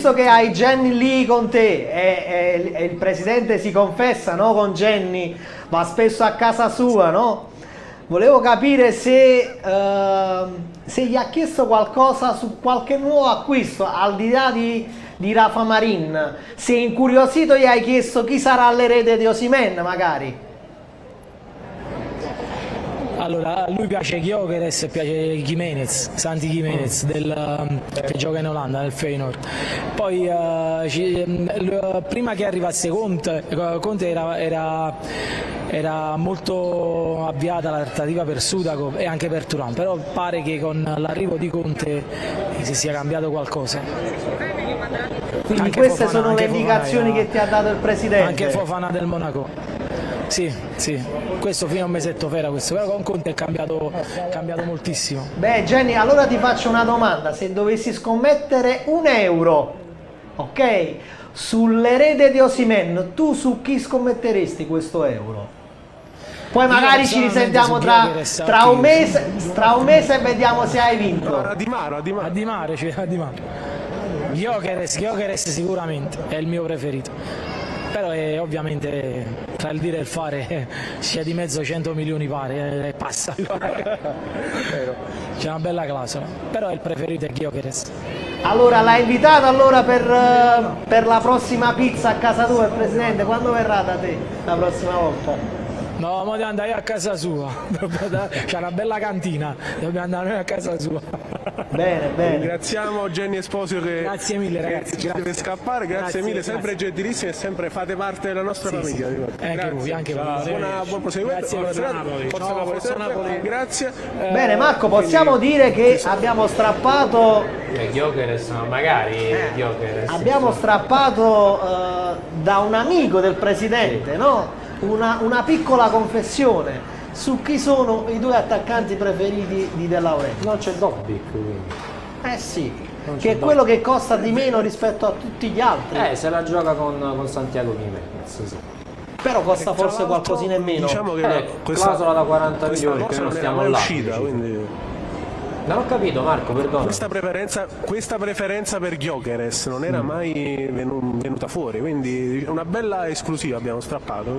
Visto che hai Jenny lì con te e il presidente si confessa, no, con Jenny, va spesso a casa sua, no? Volevo capire se gli ha chiesto qualcosa su qualche nuovo acquisto, al di là di Rafa Marin. Se incuriosito gli hai chiesto chi sarà l'erede di Osimhen, magari. Allora, a lui piace Gyökeres e piace Gimenez, Santi Gimenez, che gioca in Olanda, nel Feyenoord. Poi, prima che arrivasse Conte era molto avviata la trattativa per Sudakov e anche per Thuram, però pare che con l'arrivo di Conte si sia cambiato qualcosa. Quindi Anche queste Fofana, sono le indicazioni che ti ha dato il presidente. Anche Fofana del Monaco. Sì, questo fino a un mesetto fa era questo, però con Conte è cambiato moltissimo. Beh, Jenny, allora ti faccio una domanda: se dovessi scommettere €1, ok, sull'erede di Osimhen, tu su chi scommetteresti questo euro? Poi magari ci risentiamo tra un mese e vediamo se hai vinto. A Di Mare. Gyökeres sicuramente è il mio preferito. Però ovviamente tra il dire e il fare c'è di mezzo 100 milioni pare e passa. C'è una bella clausola, però il preferito è Gyökeres. Allora l'hai invitato allora per la prossima pizza a casa tua il presidente? Quando verrà da te la prossima volta? No, ma devo andare a casa sua, c'è una bella cantina, dobbiamo andare noi a casa sua. Bene. Ringraziamo Jenny Esposito che Grazie mille ragazzi, deve scappare, grazie mille, sempre gentilissimi e sempre fate parte della nostra famiglia. Anche voi. Buon proseguimento. Forza Napoli. Grazie. Bene Marco, possiamo dire che abbiamo strappato Gyökeres, magari Gyökeres. Abbiamo strappato da un amico del presidente, no? Una piccola confessione su chi sono i due attaccanti preferiti di De Laurentiis. Non c'è Dobbik, quindi. Eh sì, che è quello che costa di meno rispetto a tutti gli altri. Se la gioca con Santiago Gimenez, sì. Però costa forse qualcosina in meno. Diciamo che clausola da 40 milioni, che non stiamo là. Uscita, quindi... Non ho capito Marco, perdono. Questa preferenza per Gyökeres non era mai venuta fuori, quindi una bella esclusiva abbiamo strappato.